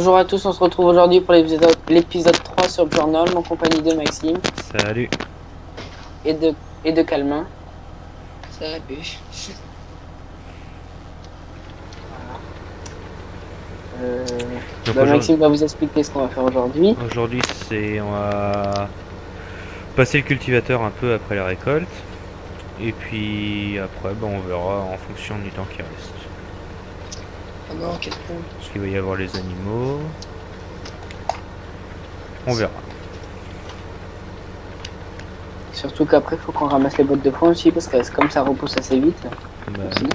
Bonjour à tous, on se retrouve aujourd'hui pour l'épisode 3 sur Journal, en compagnie de Maxime Salut. et de Calmin. Salut. Donc aujourd'hui, Maxime va vous expliquer ce qu'on va faire aujourd'hui. on va passer le cultivateur un peu après la récolte. Et puis après, on verra en fonction du temps qui reste. Oh non, quel con. Parce qu'il va y avoir les animaux. On verra. Surtout qu'après, il faut qu'on ramasse les bottes de foin aussi, parce que comme ça repousse assez vite. Bah, Aussi.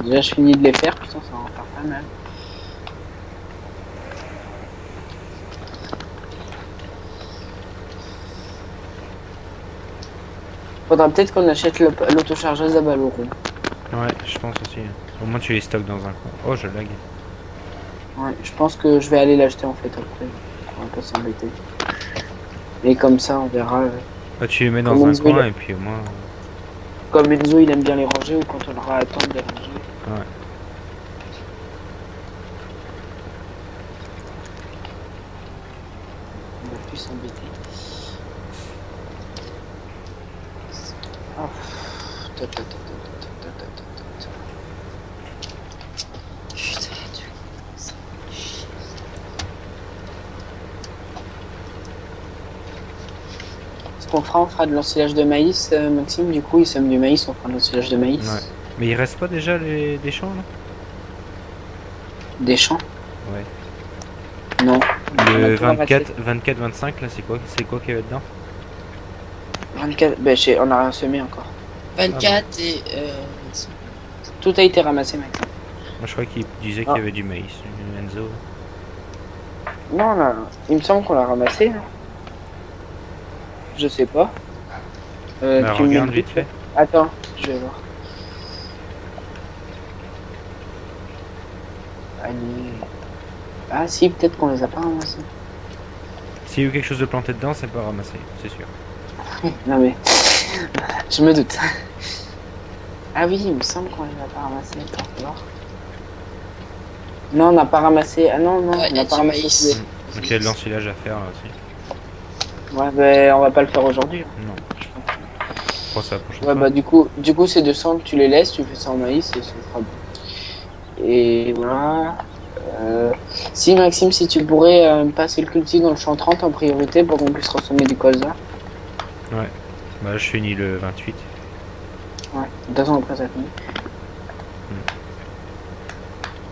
Déjà, je finis de les faire, putain, ça va en faire pas mal. Faudra peut-être qu'on achète l'autochargeuse à ballon rond. ouais, je pense aussi. Au moins tu les stocks dans un coin. Oh, je lag. Ouais, je pense que je vais aller l'acheter en fait après. On va pas s'embêter. Et comme ça, on verra. Bah, tu les mets dans Comment un se coin met et puis au moins. Comme Enzo, il aime bien les ranger ou quand on aura à temps de les ranger. Ouais. On va plus s'embêter. Ah, ta, ta, ta, ta, ta, ta, ta, ta, ta. Putain, tu... Ce qu'on fera, on fera de l'ensilage de maïs, Maxime. Du coup, il sème du maïs, on fera de l'ensilage de maïs. Ouais. Mais il reste pas déjà des champs là? Des champs. Ouais. Non. On Le a tout ramassé. 24-25 là, c'est quoi qu'il y avait dedans? 24, ben, on a rien semé encore. 24 et... Tout a été ramassé, Maxime. Moi je crois qu'il disait qu'il y avait du maïs. Enzo. Non, là, il me semble qu'on l'a ramassé. Hein. Je sais pas. Bah, Tu me regarde mets vite fait. Attends, je vais voir. Allez. Ah si, peut-être qu'on les a pas ramassés. S'il y a eu quelque chose de planté dedans, c'est pas ramassé, c'est sûr. Non mais, je me doute. Ah oui, il me semble qu'on les a pas ramassés. Attends, faut voir. Non, on n'a pas ramassé. Ah non, non, Ouais, on n'a pas du ramassé. maïs. Donc il y a de l'ensilage à faire là aussi. Ouais, ben on va pas le faire aujourd'hui. Non, Je pense. je pense à la prochaine Ouais, fois. bah du coup ces 200 tu les laisses, tu fais ça en maïs et ça sera bon. Et voilà. Si Maxime, si tu pourrais me passer le culti dans le champ 30 en priorité pour qu'on puisse ressemer du colza. Ouais. Bah là, je finis le 28. Ouais, 2 ans après ça finit.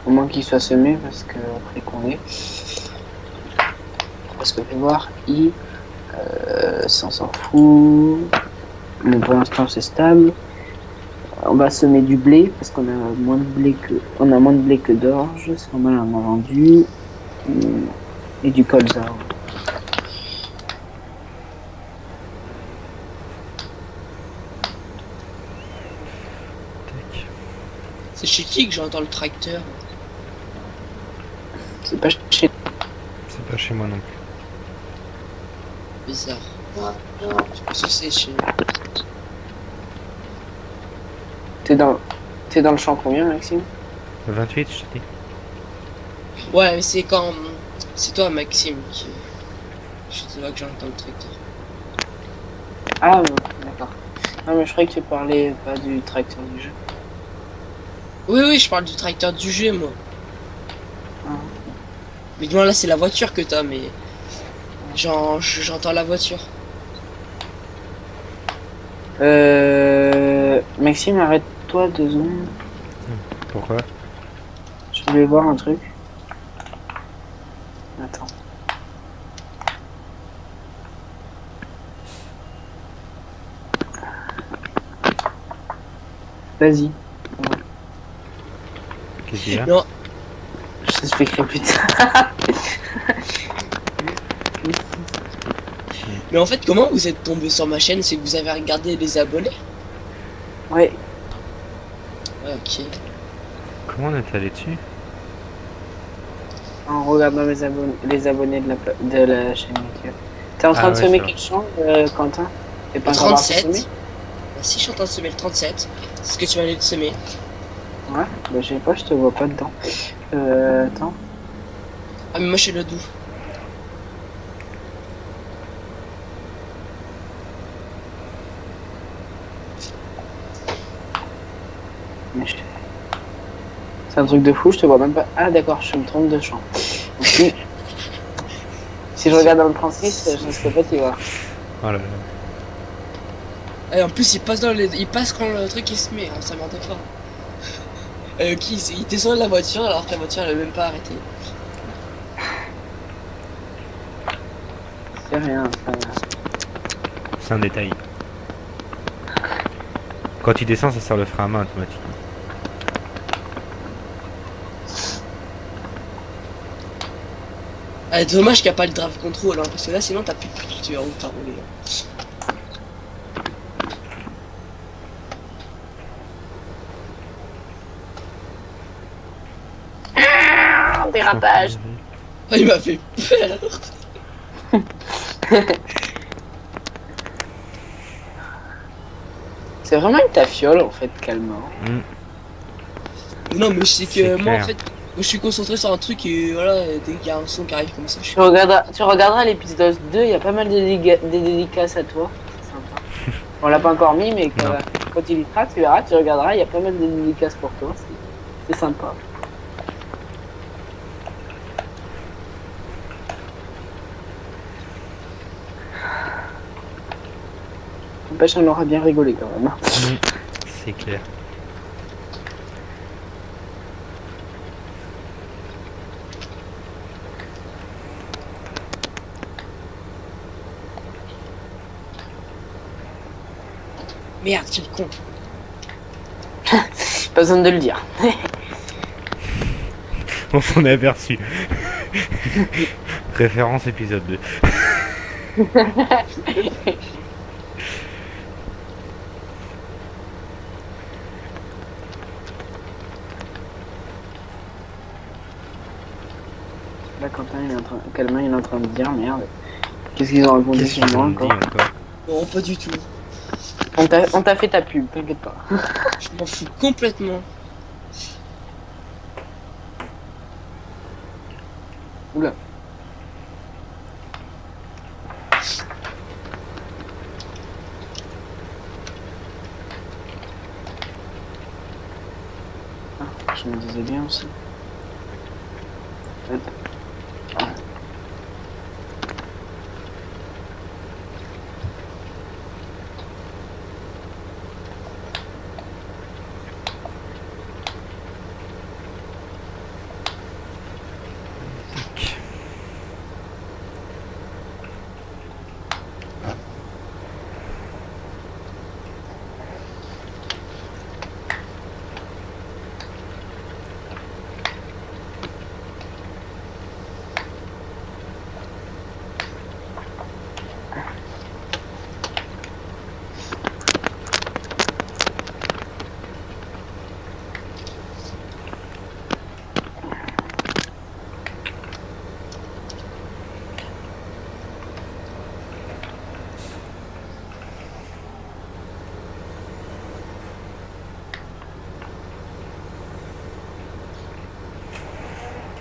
Au moins qu'il soit semé parce que après qu'on est. Parce que fais voir, ça on s'en fout. Mais pour l'instant c'est stable. On va semer du blé parce qu'on a moins de blé que d'orge, c'est normal on en a vendu. Et du colza. Tac. C'est chez qui que j'entends le tracteur? C'est pas chez. C'est pas chez moi non plus. Bizarre. Je pense que c'est chez... T'es dans le champ combien, Maxime? Le 28, je t'ai dit. Ouais, mais c'est quand... C'est toi, Maxime, qui... C'est là que j'entends le tracteur. Ah non, d'accord. Non mais je croyais que tu parlais pas du tracteur du jeu. Oui, oui, je parle du tracteur du jeu, moi. Ah. Mais non, là, c'est la voiture que t'as, mais... J'entends la voiture. Maxime, arrête-toi 2 secondes. Pourquoi? Je voulais voir un truc. Attends. Vas-y. Qu'est-ce qu'il y a? Non, Je t'expliquerai plus tard. mais en fait, comment vous êtes tombé sur ma chaîne? C'est que vous avez regardé les abonnés? Ouais. Ah, ok. Comment on est allé dessus? En regardant les abonnés de la chaîne YouTube. T'es en train Ah de ouais, semer c'est quel champ, Quentin? T'es pas Le encore parti 37. semer? Bah, si je suis en train de semer le 37, c'est ce que tu m'as dit de semer. Ouais, bah je sais pas, je te vois pas dedans. Attends. Ah, mais moi, je suis le doux. Mais c'est un truc de fou, je te vois même pas. Ah d'accord, je me trompe de champ. Donc, si je regarde dans le 36, je risque pas d'y voir. Oh là là. Et en plus, il passe il passe quand le truc il se met, hein, ça m'entend pas. Il descend de la voiture alors que la voiture elle a même pas arrêté. C'est rien, c'est rien. C'est un détail. Quand il descend, ça sert le frein à main automatiquement. Ah, dommage qu'il n'y a pas le drive control, hein, parce que là sinon t'as plus de tu vas où t'as roulé. Hein. Dérapage. Ah, il m'a fait peur. C'est vraiment une tafiole en fait, calmement. Non mais c'est que C'est moi en clair. fait, je suis concentré sur un truc et voilà, dès qu'il y a un son qui arrive comme ça, je suis... Tu regarderas l'épisode 2, il y a pas mal de des dédicaces à toi. C'est sympa. On l'a pas encore mis, mais Non. quand il y sera, tu verras, tu regarderas, il y a pas mal de dédicaces pour toi. C'est sympa. N'empêche, on aura bien rigolé quand même. C'est clair. Merde, quel con. Pas besoin de le dire. On s'en est aperçu. Référence épisode 2. Là, Quentin, Calmin, il est en train de dire merde. Qu'est-ce qu'ils ont raconté Qu'est-ce sur qu'ils moi ont dit encore encore? Non, pas du tout. On t'a fait ta pub, t'inquiète pas. Je m'en fous complètement. Oula. Ah, je me disais bien aussi. Hop. Ah.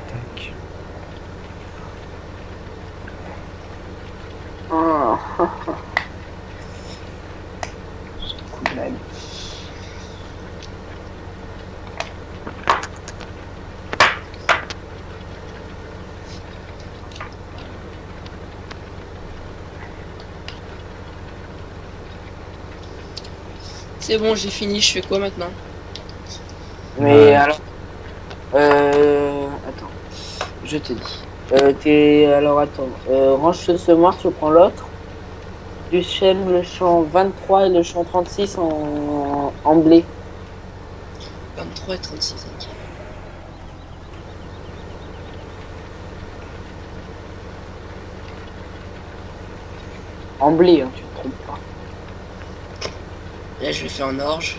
Tac. Oh. C'est un coup de blague. C'est bon, j'ai fini, je fais quoi maintenant? Mais Ouais. alors, attends, je te dis. Alors attends, range ce semoir, tu prends l'autre. Tu sèmes le champ 23 et le champ 36 en blé. 23 et 36, ok. En blé, hein, tu te trompes pas. Là, je le fais en orge.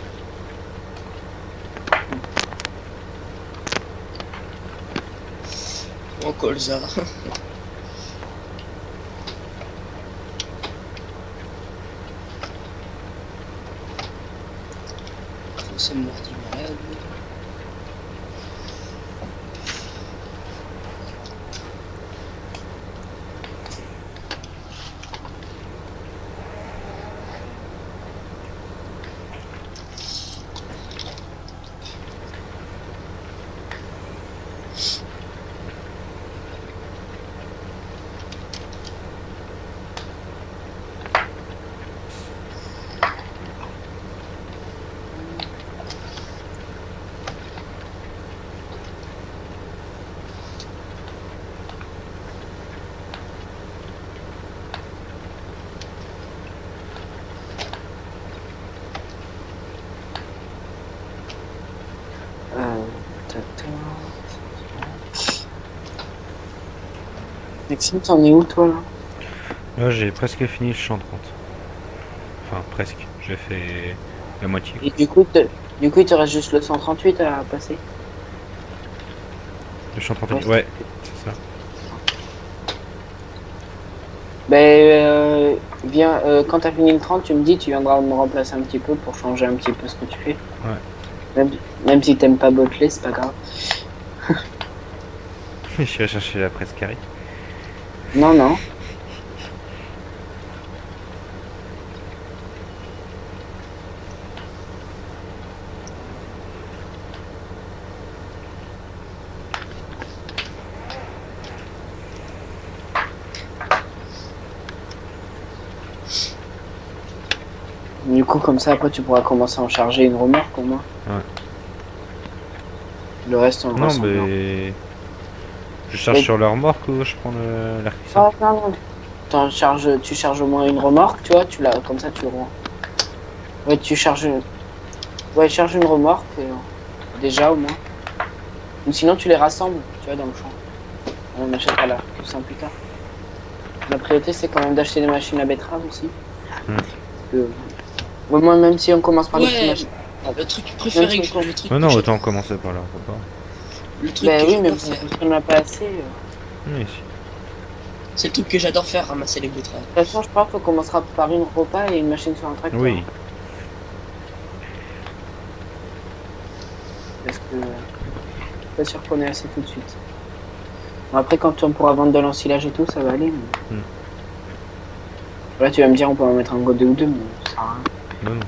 Ou en colza. Ça me mord du malade. Maxime, t'en es où toi là? Là, j'ai presque fini le champ 30. Enfin, presque. J'ai fait la moitié. Et du coup, il te reste juste le 138 à passer. Le champ 38. Ouais. Ouais, c'est ça. Viens, quand t'as fini le 30, tu me dis, tu viendras me remplacer un petit peu pour changer un petit peu ce que tu fais. Ouais. Même si t'aimes pas bottler, c'est pas grave. Je suis allé chercher la presse carrée. Non, non. Du coup, comme ça, après, tu pourras commencer à en charger une remorque au moins. Ouais. Le reste, on le Non, rassemble. mais. Je charge Mais- sur la remorque ou je prends l'air cuissard? Ah, non, non. Tu charges au moins une remorque, tu vois, comme ça, ouais, tu charges, ouais, charge une remorque, déjà, au moins. Ou sinon, tu les rassembles, tu vois, dans le champ. On achètera la plus plus tard. La priorité, c'est quand même d'acheter des machines à betterave aussi. Hmm. Parce que, au moins, même si on commence par des petites Ouais, machines. le truc préféré, Même si on le truc Oh que non, j'adore- autant commencer par là. Faut pas. le truc Ben que oui, mais j'adore faire. si on n'a pas assez. Oui, si. C'est le truc que j'adore faire, ramasser les betteraves. De toute façon, je pense qu'on commencera par une repas et une machine sur un tracteur. Oui. Parce que pas sûr qu'on ait assez tout de suite. Bon, après, quand on pourra vendre de l'ensilage et tout, ça va aller. Mais... Hmm. Là, tu vas me dire, on peut en mettre un godet ou deux, mais ça sert à rien. Non, non.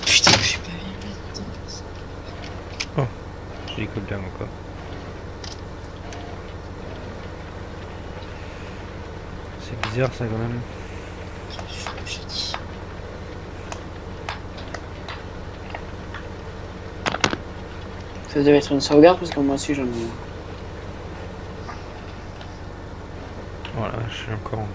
Putain, je suis pas bien là-dedans. J'ai écouté encore. C'est bizarre ça quand même. Je dis. Ça devait être une sauvegarde, parce que moi aussi, j'en ai eu. Voilà, je suis encore en.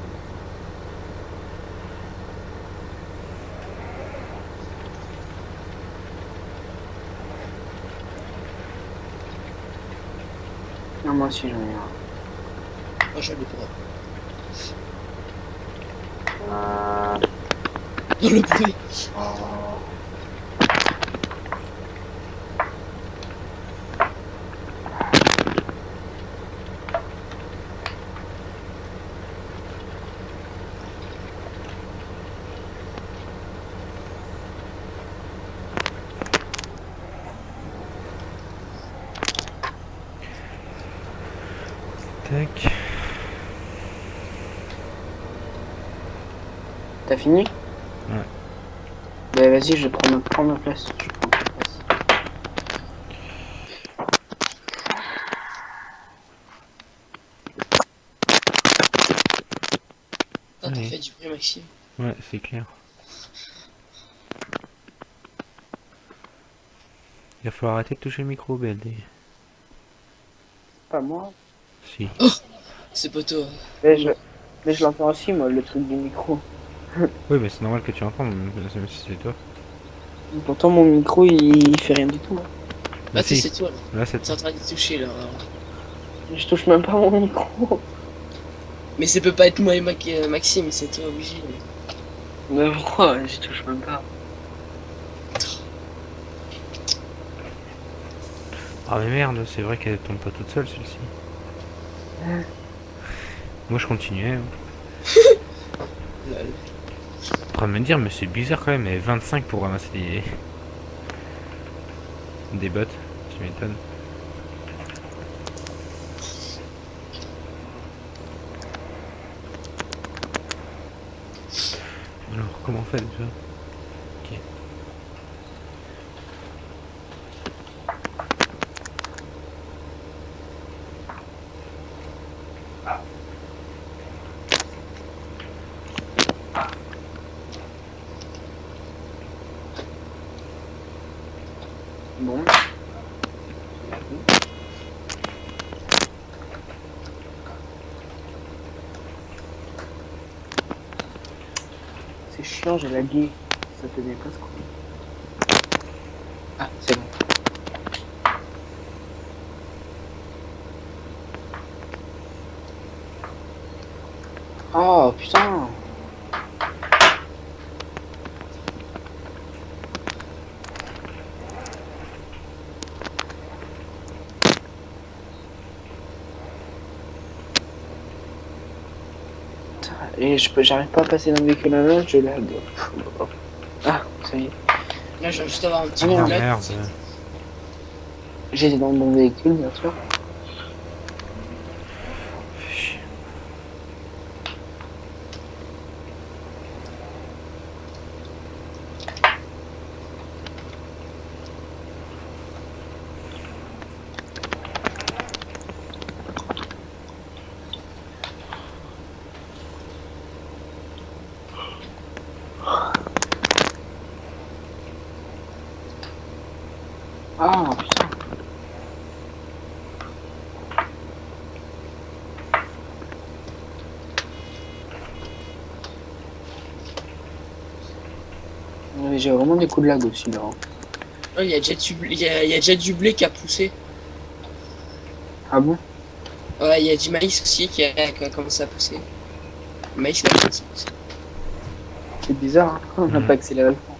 Non, moi aussi, j'en ai eu. Moi, j'allais pas. Euh, Dans le bruit. Tac. T'as fini? Ouais. Ben vas-y, je prends ma place. Je prends ta place. Ah, t'as Oui. fait du bruit, Maxime. Ouais, c'est clair. Il va falloir arrêter de toucher le micro, BLD. Pas moi. Si. C'est poteau. Mais je l'entends aussi, moi, le truc du micro. Oui, mais c'est normal que tu entends, même si c'est toi. Pourtant, mon micro, il fait rien du tout. Bah, si. c'est toi, là. Là, c'est T'es en train de toucher, là. Je touche même pas mon micro. Mais ça peut pas être moi et Maxime, c'est toi, obligé. Mais pourquoi? Je touche même pas. Ah mais merde, c'est vrai qu'elle tombe pas toute seule celle-ci. Moi je continuais. Hein. Lol. En train de me dire, mais c'est bizarre quand même, elle est 25 pour ramasser des bottes, tu m'étonnes. Alors, comment on fait déjà? Ok. Bon. C'est chiant, j'ai lagué. Ça tenait pas ce coup. Ah, c'est bon. Oh putain. Et j'arrive pas à passer d'un véhicule à l'autre, je lag. Ah, ça y est. Là, je viens juste avoir un petit Ah, coup de lag. merde. J'étais dans le bon véhicule, bien sûr. Fais chier. Ah, putain. Ouais, j'ai vraiment des coups de lag aussi là. Ouais, il y a déjà du blé qui a poussé. Ah bon? Ouais, il y a du maïs aussi qui a commencé à pousser. Le maïs, il a commencé à pousser. C'est bizarre, hein. On n'a Mhm. pas accéléré le fond.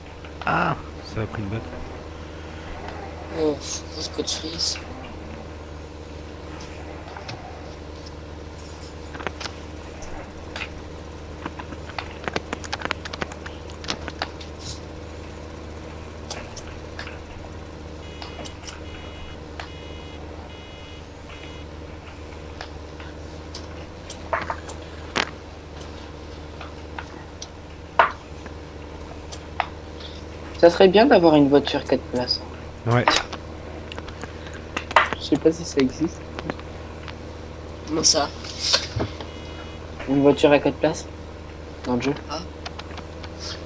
Ah, ça a pris une botte. Oh, grosse côte frise. Ça serait bien d'avoir une voiture 4 places. Ouais. Je sais pas si ça existe. Comment ça? Une voiture à 4 places dans le jeu.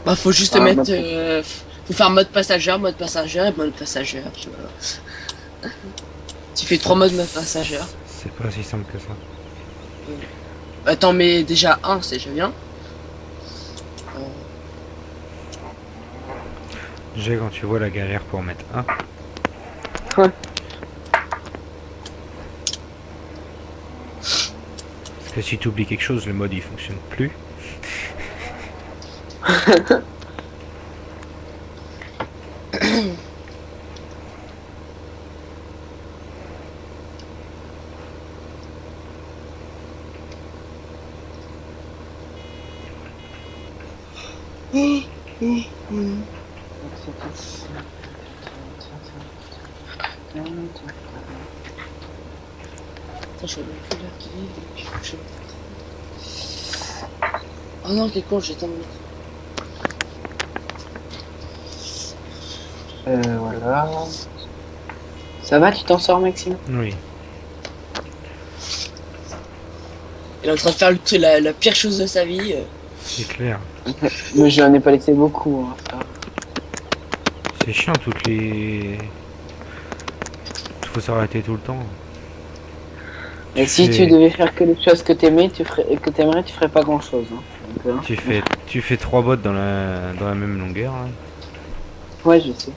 Bah, faut juste Ah, mettre. mode- Faut faire mode passagère et mode passagère. Tu vois. Tu fais 3 modes mode passagère. C'est pas si simple que ça. Attends, mais déjà un, c'est déjà bien. Déjà quand tu vois la galère pour mettre un. Ouais. Parce que si tu oublies quelque chose, le mode il fonctionne plus. Attends, je vois même plus l'heure qu'il est, depuis que je... Oh non, quel con, j'ai tellement... Voilà. Ça va, tu t'en sors, Maxime? Oui. Il est en train de faire la pire chose de sa vie. C'est clair. Mais je n'en ai pas laissé beaucoup. Hein, ça. C'est chiant toutes les... Faut s'arrêter tout le temps. Et si tu devais faire que les choses que t'aimais, que t'aimerais, tu ferais pas grand chose. Hein. Donc, hein. Tu fais 3 bottes dans la même longueur. Hein. Ouais, je sais.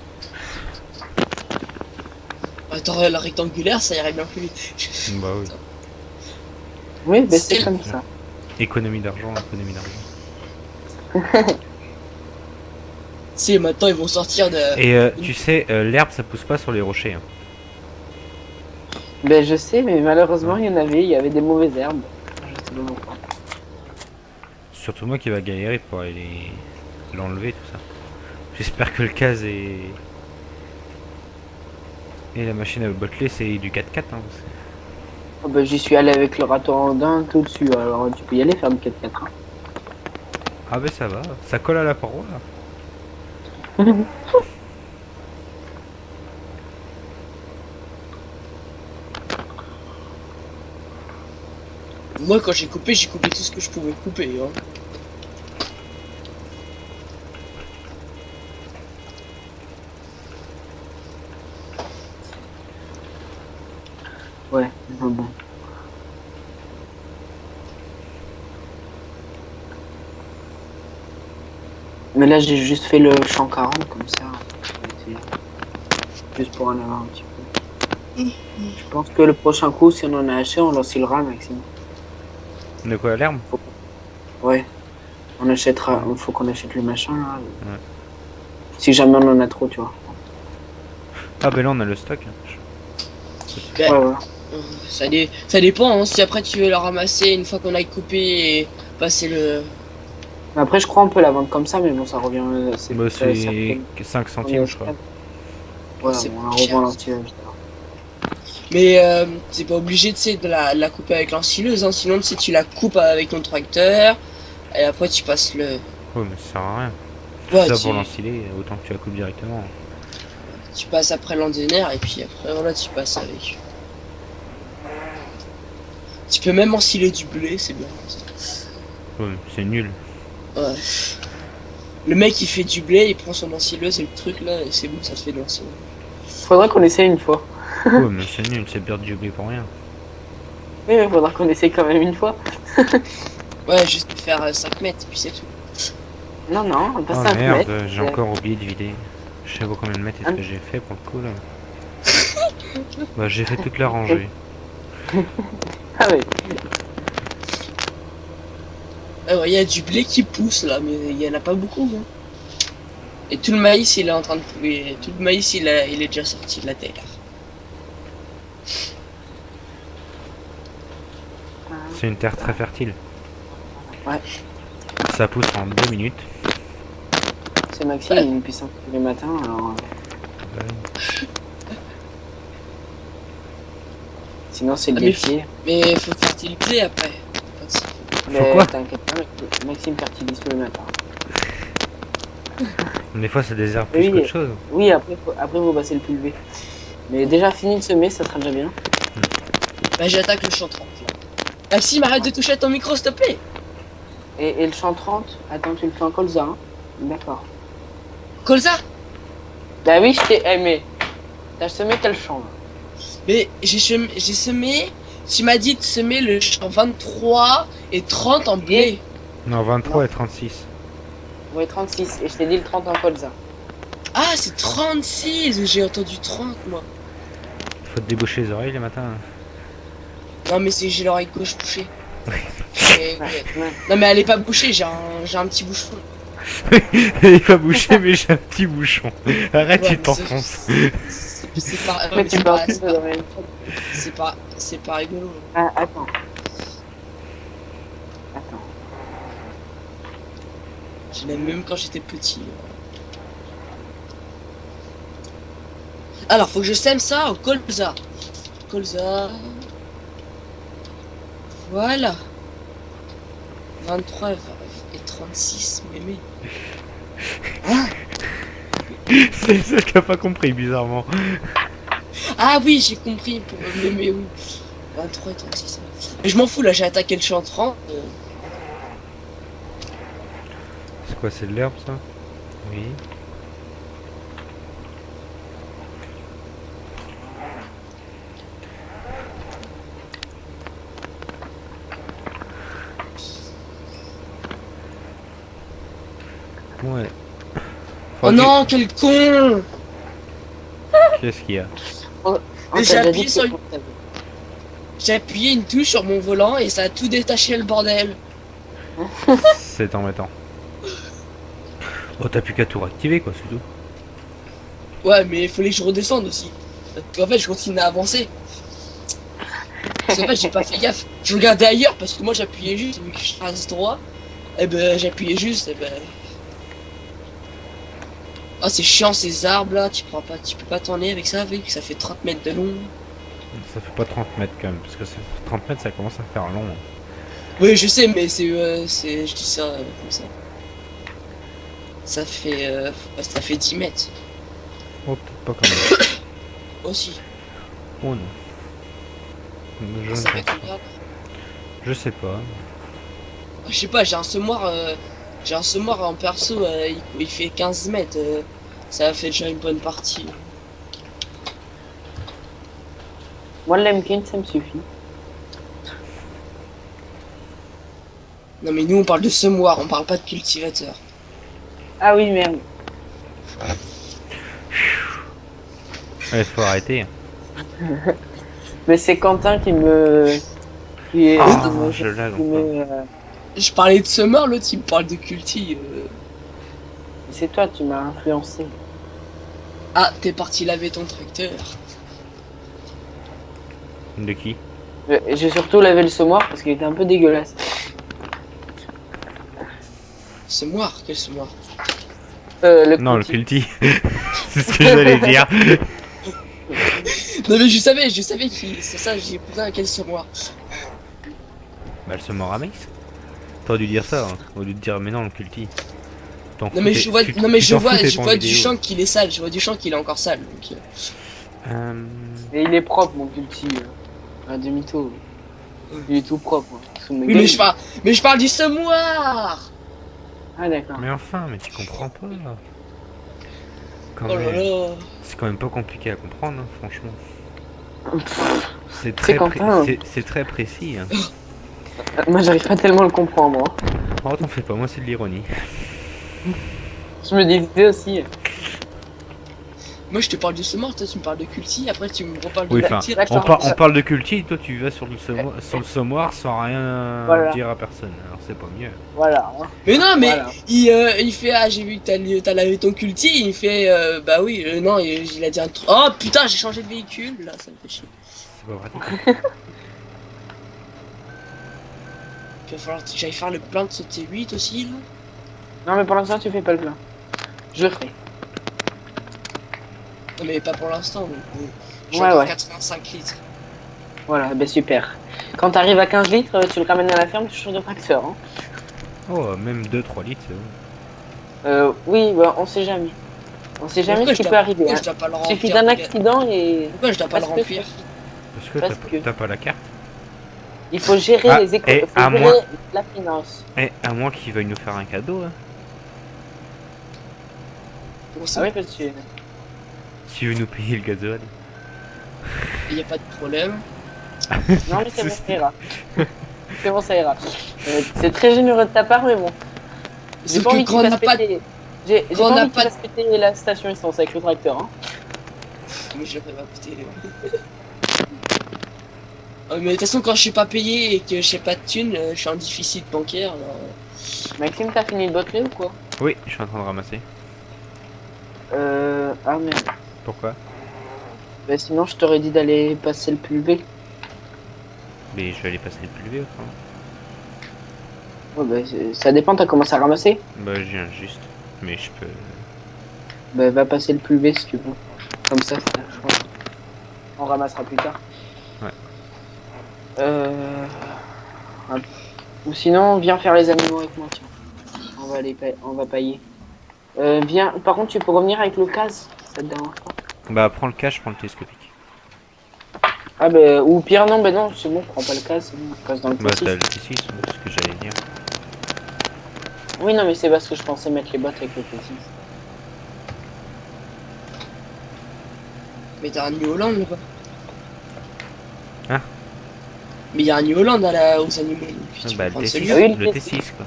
Attends, la rectangulaire, ça irait bien plus vite. Bah oui. Oui, ben c'est C'est- comme ça. Économie d'argent, économie d'argent. Si, maintenant ils vont sortir de... Et tu sais, l'herbe ça pousse pas sur les rochers. Hein. Ben je sais, mais malheureusement, il y avait des mauvaises herbes. Je sais pas pourquoi. Surtout moi qui va galérer pour aller l'enlever tout ça. J'espère que le case et la machine à botteler c'est du 4x4. Hein. Oh, ben, j'y suis allé avec le râteau andin tout dessus, alors tu peux y aller faire le 4x4. Hein. Ah ben ça va, ça colle à la paroi là. Moi, quand j'ai coupé tout ce que je pouvais couper. Hein. Ouais, mais bon. Mais là, j'ai juste fait le champ 40 comme ça. Juste pour en avoir un petit peu. Je pense que le prochain coup, si on en a acheté, on l'oscillera, Maxime. De quoi, l'herbe? Ouais. On achètera, il faut qu'on achète le machin là. Ouais. Si jamais on en a trop, tu vois. Ah, ben là, on a le stock. Ben, Ouais, ouais. ça dépend, hein. Si après tu veux le ramasser une fois qu'on a coupé et passer le... Mais après, je crois on peut la vendre comme ça, mais bon, ça revient. Bah, c'est certaines- 5 centimes, je crois. Ouais, C'est on la cher. revend l'entier. Mais t'es pas obligé, tu sais, de la couper avec l'ensileuse, hein. Sinon, tu sais, tu la coupes avec ton tracteur et après tu passes le... Ouais, mais ça sert à rien. Ouais, Ça tu, pour l'ensiler, autant que tu la coupes directement. tu passes après l'endenaire et puis après, voilà, tu passes avec. Tu peux même ensiler du blé, c'est bien. Ouais, mais c'est nul. Ouais. Le mec il fait du blé, il prend son ensileuse et le truc là, et c'est bon, ça te fait de l'ensileuse. Faudrait qu'on essaye une fois. Ouais, mais c'est nul, c'est perdre du blé pour rien. Oui, mais faudra qu'on essaye quand même une fois. Ouais, juste faire 5 mètres, puis c'est tout. Non, non, pas Oh 5 merde, mètres. j'ai encore oublié de vider. Je sais pas combien de mètres est-ce que j'ai fait pour le coup là. Bah, j'ai fait toute la rangée. Ah oui. Ah ouais, il y a du blé qui pousse là, mais il y en a pas beaucoup. Hein. Et tout le maïs il est en train de pousser. Tout le maïs il est déjà sorti de la terre. C'est une terre très fertile. Ouais. Ça pousse en 2 minutes. C'est Maxime, il est depuis 5 h du matin, alors. Sinon, c'est le Ah, mais défi. Mais faut fertiliser après. Mais quoi t'inquiète pas, Maxime fertilise tous les matins. Des fois, ça désherbe plus Oui, qu'autre chose. oui, après vous passez le pulvé. Mais déjà fini de semer, ça sera déjà bien. Bah j'attaque le champ 30 là. Maxime, arrête de toucher à ton micro s'il te plaît. Et le champ 30, attends, tu le fais en colza, hein. D'accord. Colza. Bah oui, je t'ai aimé. T'as semé tel champ. Là. Mais j'ai semé. Tu m'as dit de semer le champ 23 et 30 en blé. Non, 23 Non. et 36. Ouais, 36. Et je t'ai dit le 30 en colza. Ah, c'est 36. J'ai entendu 30 moi. Faut te déboucher les oreilles les matins. Non mais c'est j'ai l'oreille gauche bouchée. Ouais, ouais. Non mais elle est pas bouchée, j'ai un petit bouchon. Elle est pas bouchée, mais j'ai un petit bouchon. Arrête, Ouais, tu mais t'enfonces. C'est pas, Après, mais tu c'est peux pas, en plus dans la même chose. c'est pas rigolo. Ah, attends. Attends. Je l'aime même quand j'étais petit. Alors faut que je sème ça au colza. Colza. Voilà. 23 et 36, mémé. C'est le seul qui a pas compris, bizarrement. Ah oui, j'ai compris pour mémé, oui. 23 et 36. Mais je m'en fous là, j'ai attaqué le champ 30. C'est quoi, c'est de l'herbe ça? Oui. Ouais. Oh non, quel con! Qu'est-ce qu'il y a? On Mais t'a j'ai déjà appuyé dit sur que- une- J'ai appuyé une touche sur mon volant et ça a tout détaché le bordel. C'est embêtant. Oh, t'as plus qu'à tout réactiver quoi, c'est tout. Ouais, mais il fallait que je redescende aussi. En fait, je continue à avancer. Parce qu'en fait, j'ai pas fait gaffe. Je regardais ailleurs parce que moi j'appuyais juste, vu que je trace droit. Et ben, j'appuyais juste, et ben. Oh, c'est chiant ces arbres là, tu peux pas t'en aller avec ça, vu que ça fait 30 mètres de long. Ça fait pas 30 mètres quand même, parce que 30 mètres ça commence à faire long. Oui, je sais, mais je dis ça comme ça. Ça fait 10 mètres Oh, peut-être pas quand même. aussi. Oh non. Je ne Ça fait pense pas. combien? Je sais pas. Je sais pas, j'ai un semoir en perso, il fait 15 mètres. Ça a fait déjà une bonne partie. Moi, le Lemkin, ça me suffit. Non mais nous on parle de semoir, on parle pas de cultivateur. Ah oui, merde. Ouais, faut arrêter. Mais c'est Quentin qui me... Qui est... Ah, qui me- je lag qui encore. me, Je parlais de semoir, l'autre il me parle de culti. C'est toi, tu m'as influencé. Ah, t'es parti laver ton tracteur. De qui? J'ai surtout lavé le semoir parce qu'il était un peu dégueulasse. Semoir? Quel semoir? Non, le culti. culti. C'est ce que j'allais dire. Non mais je savais qui. C'est ça, j'ai posé à quel semoir. Bah, le semoir à maïs. T'aurais dû dire ça, hein, au lieu de dire mais non, le culti. Non mais je vois, non mais je vois du champ qu'il est sale, je vois du champ qu'il est encore sale. Donc, Et il est propre, mon culti. Un demi-tour. Il est tout propre. Sous mes oui, gueules. mais je parle du semoir. Ah, d'accord. Mais enfin, mais tu comprends pas. Quand Oh là même. là. C'est quand même pas compliqué à comprendre, hein, franchement. C'est C'est très, Quentin, hein. c'est très précis. Hein. Moi, j'arrive pas tellement à le comprendre, moi. Oh, t'en fais pas, moi c'est de l'ironie. Je me disais aussi. Moi je te parle du semoir, toi tu me parles de culti, après tu me reparles de Oui, enfin, culti. d'accord. on parle de culti, et toi tu vas sur le semoir sans rien Voilà. dire à personne. Alors c'est pas mieux. Voilà. Hein. Mais non, mais Voilà. il fait ah j'ai vu que t'as lavé ton culti, il fait bah oui, non, il a dit un truc. Oh putain, j'ai changé de véhicule, là ça me fait chier. C'est pas pratique. Il va falloir que j'aille faire le plein de ce T8 aussi là. Non, mais pour l'instant, tu fais pas le plein. Je le ferai. Non mais pas pour l'instant, j'ai Ouais, encore ouais. 85 litres. Voilà, ben super. Quand t'arrives à 15 litres, tu le ramènes à la ferme, tu changes de tracteur. Hein. Oh, même 2-3 litres, c'est bon. Oui, bah, on sait jamais. On sait jamais ce qui peut arriver. Pourquoi Hein. je dois pas le Il remplir? suffit d'un accident et... Pourquoi je dois pas le Parce que- remplir? Parce que Parce que- t'as pas la carte. Il faut gérer Ah, les écoles, et il faut à gérer moins- la finance. Eh, à moins qu'ils veuillent nous faire un cadeau, hein. Bon, Ah oui, parce que... Si veut nous payer le gasoil. il y a pas de problème. Non, mais c'est bon, ça ira. C'est bon, ça ira. C'est très généreux de ta part, mais bon. J'ai Sauf pas que envie quand on qu'il n'a fasse pas péter... J'ai quand pas on n'a envie qu'il pas fasse péter la station essence avec le tracteur. Hein. mais je vais pas péter les mais de toute façon quand je suis pas payé et que j'ai pas de thunes, je suis en déficit bancaire. Alors, Maxime, t'as fini le bottelé ou quoi? Oui, je suis en train de ramasser. Ah merde. Pourquoi? Bah sinon, je t'aurais dit d'aller passer le pulvé. Mais je vais aller passer le plus vite autrement. Ouais, bah, ça dépend, t'as commencé à ramasser? Bah, je viens juste. Mais je peux. Bah va passer le pulvé si tu veux. Comme ça, c'est un choix. On ramassera plus tard. Ouais. Ou sinon, viens faire les animaux avec moi, tiens. On va pailler. Viens, par contre, tu peux revenir avec le CAS, ça te dérange pas? Bah, prends le cash, prends le télescopique. Ah bah, ou pire, non, bah non, c'est bon, prends pas le CAS, c'est bon, on passe dans le Bah, T6. t'as le T6, c'est ce que j'allais dire. Oui, non, mais c'est parce que je pensais mettre les bottes avec le T6. mais t'as un New Holland là-bas. Hein? Mais il y a un New Holland aux animaux. Donc, tu Bah, peux le prendre T6, celui-là. Oui, le le T6, quoi.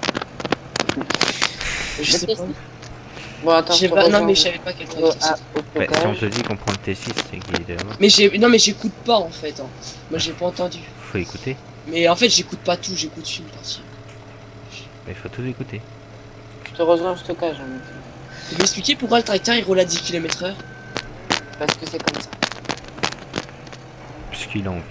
Je sais pas. Bon, attends, Je sais te pas, non rejoins mais je savais pas quel truc. au c'est. au Bah, si on stockage. te dit qu'on prend le T6, c'est qu'il est là-bas. Mais non mais j'écoute pas en fait. Hein. Moi j'ai pas entendu. Faut écouter. Mais en fait j'écoute pas tout, j'écoute une partie. Bah, il faut tout écouter. Je te rejoins au stockage, hein, Tu peux m'expliquer pourquoi le tracteur il roule à 10 km/h? parce que c'est comme ça. Puisqu'il a envie.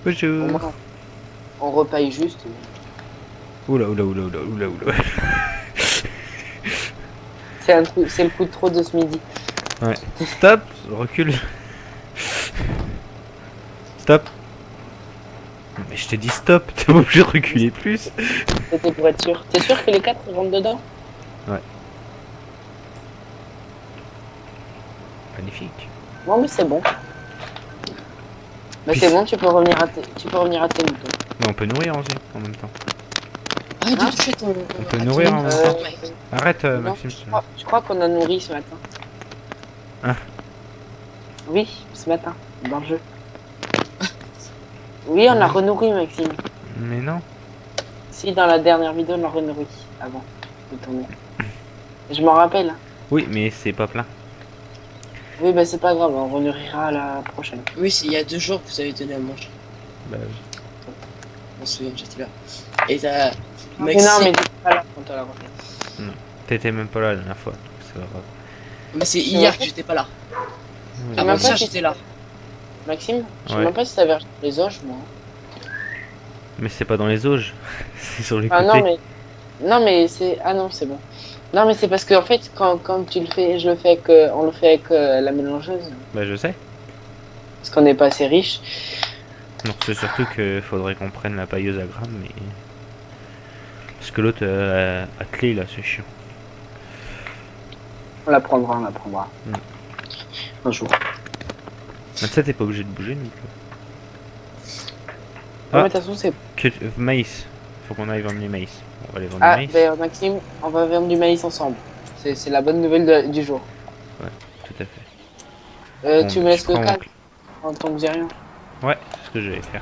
Bonjour. Au moins, on repaille juste. Oula, oula, oula, oula, oula, oula. C'est le coup de trop de ce midi. Ouais. Stop, recule. Stop. Mais je t'ai dit stop, t'es pas obligé de reculer plus. C'était pour être sûr. T'es sûr que les 4 rentrent dedans? Magnifique. Non, mais c'est bon. Bah, Puis- c'est bon, tu peux revenir à tes moutons. Mais on peut nourrir aussi en même temps. Arrête Hein de toucher ton. On peut nourrir en même Euh, temps. Arrête, non, Maxime. je crois qu'on a nourri ce matin. Hein? Oui, ce matin, dans le jeu. Oui, on a renourri, Maxime. Mais non. Si, dans la dernière vidéo, on a renourri avant de tourner. Je m'en rappelle. Hein. Oui, mais c'est pas plein. Oui, bah c'est pas grave, on renourrira à la prochaine. Oui, c'est il y a 2 jours que vous avez donné à manger. Bah, Je m'en souviens, j'étais là. Et t'as. Mais non, mais t'étais pas là quand on l'a refait. t'étais même pas là la dernière fois. Donc c'est pas grave. Mais c'est hier que j'étais pas là. Oui. Ah, Avant-hier, pas j'étais là. Maxime, je sais Ouais. même pas si t'avais acheté les oches, moi. Mais c'est pas dans les auges. C'est sur les Ah côtés. non, mais. Non, mais c'est. Ah non, c'est bon. Non, mais c'est parce que en fait, quand tu le fais, on le fait avec la mélangeuse. Bah, je sais. Parce qu'on n'est pas assez riche. Non, c'est surtout qu'il faudrait qu'on prenne la pailleuse à grammes, mais. Parce que l'autre à clé là, c'est chiant. On la prendra. Mm. Un jour. Mais ça, t'es pas obligé de bouger, donc. Non, Ah. mais de toute façon, c'est. Maïs. Faut qu'on aille vendre les maïs. On va aller vendre Ah, les maïs. d'ailleurs, Maxime, on va vendre du maïs ensemble. C'est la bonne nouvelle du jour. Tout à fait. Bon, Tu me laisses je le prends mon cadre en tant que j'ai rien. Ouais, c'est ce que j'allais faire.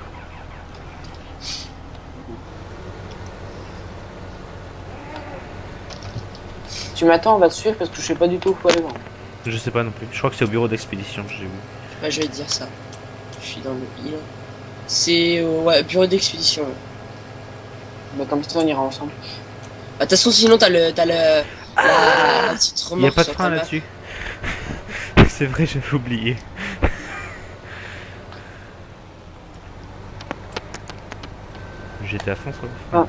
Tu m'attends, on va te suivre parce que je sais pas du tout où faut aller vendre. Je sais pas non plus. Je crois que c'est au bureau d'expédition, j'ai vu. Ouais, je vais te dire ça. Je suis dans le île. C'est ouais, bureau d'expédition. Ouais. Bah, comme ça, on ira ensemble. Bah, de toute façon, sinon, t'as la petite Il y a remorque pas de sur frein ta map. là-dessus. C'est vrai, j'avais oublié. J'étais à fond sur le frein.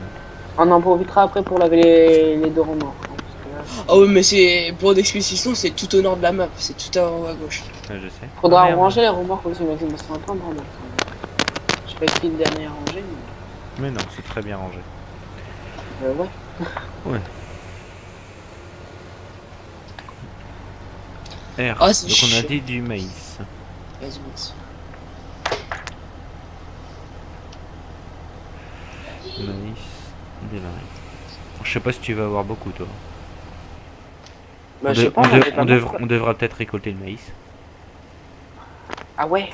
On en profitera après pour laver les deux remorques. Hein, parce que là, Ah oui, mais c'est bureau d'expédition, c'est tout au nord de la map. C'est tout en haut à gauche. Ouais, je sais. faudra Ah, merde. ranger les remorques aussi, Maxime, parce qu'on a plein de remorques. Je sais pas qui est le dernier à ranger, Mais non, c'est très bien rangé. mais ouais. R. Ah, c'est Donc on a chiant. dit du maïs. Vas-y, merci. Maïs, démarrer. Je sais pas si tu vas avoir beaucoup toi. Bah, on, je sais pas, on on avait pas beaucoup. on devra peut-être récolter le maïs. Ah ouais.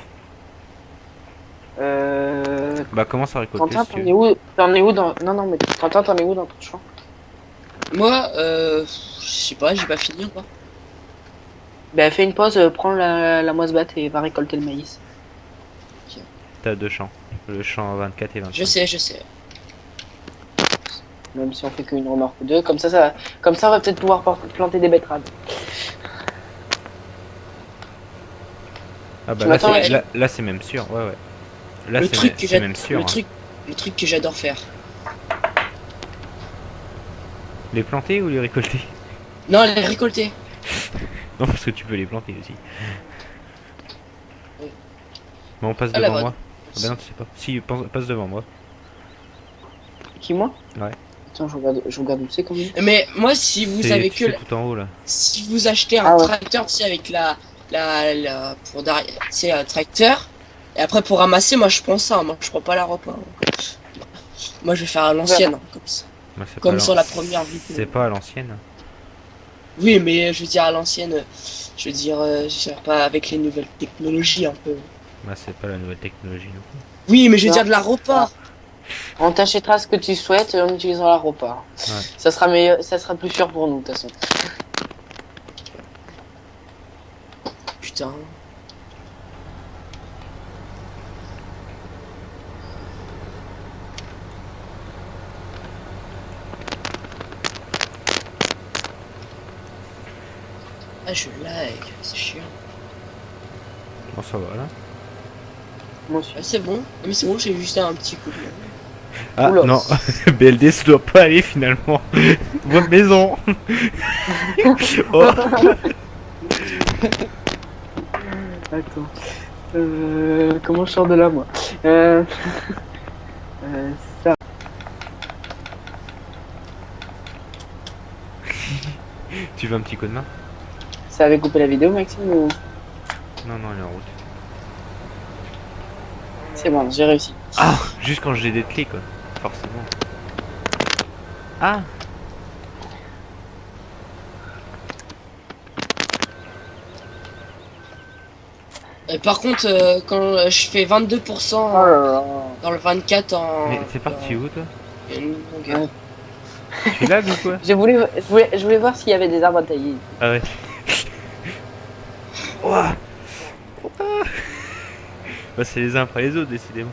Bah commence à récolter Quentin, si tu veux. t'en es où dans... Non, non, mais Quentin, t'en es où dans ton champ? Moi, je sais pas, j'ai pas fini encore. Bah, fais une pause, prends la moisse-batte et va récolter le maïs. T'as deux champs. Le champ 24 et 25. Je sais. Même si on fait qu'une remorque ou deux, comme ça, on va peut-être pouvoir planter des betteraves. Ah bah Tu là m'attends, c'est, là, là c'est même sûr, ouais. Là Le c'est, truc que c'est j'ad- même sûr. le hein. truc que j'adore faire. Les planter ou les récolter? Non, les récolter. Non parce que tu peux les planter aussi. Oui. Bon on passe Ah, la devant bonne. moi. Ah bah non tu sais pas. Si passe devant moi. Qui, moi? Ouais. Attends, je regarde où c'est quand même. Mais moi, si vous C'est- avez tu que sais, tout en haut là. si vous achetez un Ah ouais. tracteur, tu sais, avec pour derrière, c'est un tracteur. Et après pour ramasser, moi je prends ça. Moi je prends pas la robe. Hein. Moi je vais faire à l'ancienne, hein, comme ça. Bah, c'est Comme pas sur l'an- la première vidéo. C'est pas à l'ancienne. Oui, mais je veux dire à l'ancienne. Je veux dire, pas avec les nouvelles technologies un peu. Bah c'est pas la nouvelle technologie non plus. Oui, mais je veux Non. dire de la repart. On t'achètera ce que tu souhaites et on utilisera la repas. Ouais. Ça sera meilleur, ça sera plus sûr pour nous, de toute façon. Putain. Ah, je lag, c'est chiant. Bon ça va là. Moi aussi. Ah, c'est bon, mais c'est bon, j'ai juste un petit coup de main. Ah Oula. non, BLD ça doit pas aller finalement. Votre maison. Oh. Attends. Comment je sors de là, moi ça. Tu veux un petit coup de main? Ça avait coupé la vidéo, Maxime ou... Non, non, il est en route. C'est bon, j'ai réussi. Ah, juste quand j'ai des clés, quoi. Forcément. Ah. Par contre, quand je fais 22% Oh là là. dans le 24 en... Mais c'est parti où, toi? Ok. Ouais. Tu lag ou quoi? Je voulais voir s'il y avait des arbres à tailler. Ah ouais. Ouah. Ouah. Bah, c'est les uns après les autres, décidément.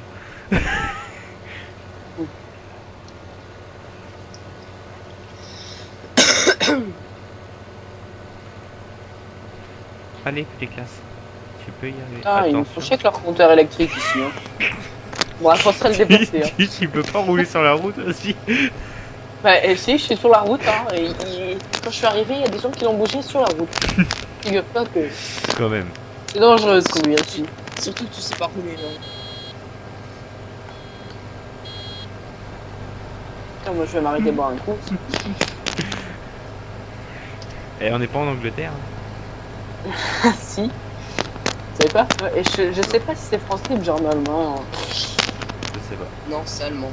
Allez, petite classe. Tu peux y arriver. Ah, ils me Attention. font chier avec leur compteur électrique ici. Hein. Bon, il faudrait le dépasser. Hein. Tu peux pas rouler sur la route aussi. Bah, et si, je suis sur la route. Hein, quand je suis arrivé, il y a des gens qui l'ont bougé sur la route. Figure-toi que Quand même. c'est dangereux de conduire ici. Surtout que tu sais pas rouler, là. Tiens, moi, je vais m'arrêter boire un coup. Et on n'est pas en Angleterre. Ah, si. Vous savez pas? Et je sais pas si c'est français ou genre allemand. Je sais pas. Non, c'est allemand.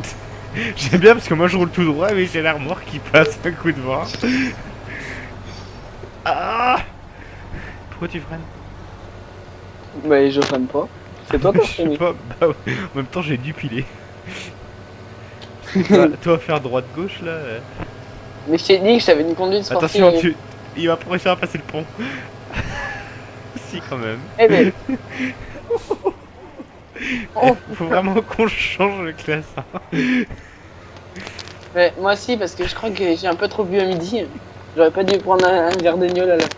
J'aime bien parce que moi je roule tout droit mais j'ai la remorque qui passe un coup de vent. Ah! Pourquoi tu freines? Bah, je freine pas. C'est toi qui as Je sais freiné. pas, bah ouais. En même temps j'ai dû piler. Toi faire droite-gauche là. Mais je t'ai dit que j'avais une conduite sportive. Attention, il va réussir à passer le pont. Si quand même. Eh ben. Oh, Faut vraiment qu'on change de classe. Hein. mais moi aussi, parce que je crois que j'ai un peu trop bu à midi. J'aurais pas dû prendre un verre de gnôle à la fin.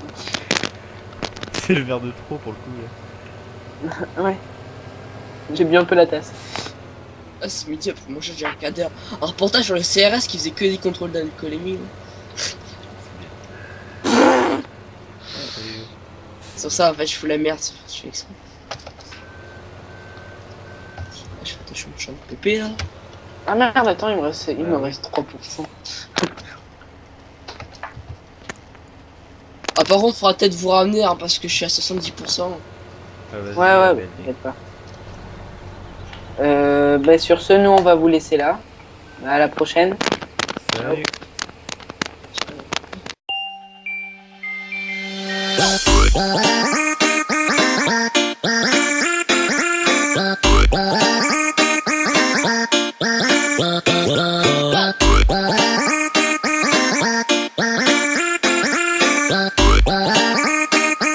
C'est le verre de trop pour le coup. Là. Ouais. J'ai bu un peu la tasse. Ah, c'est midi, après moi j'ai regardé un reportage sur le CRS qui faisait que des contrôles d'alcoolémie. Sur ça, en fait, je fous la merde, je fais exprès. Je fais attention, je suis en pépé là. Ah merde, attends, il me reste 3%. Ah, par contre, faudra peut-être vous ramener hein, parce que je suis à 70%. Vas-y, Ouais, Abel. t'inquiète pas. Bah, sur ce, nous, on va vous laisser là. À la prochaine. Salut. Ciao.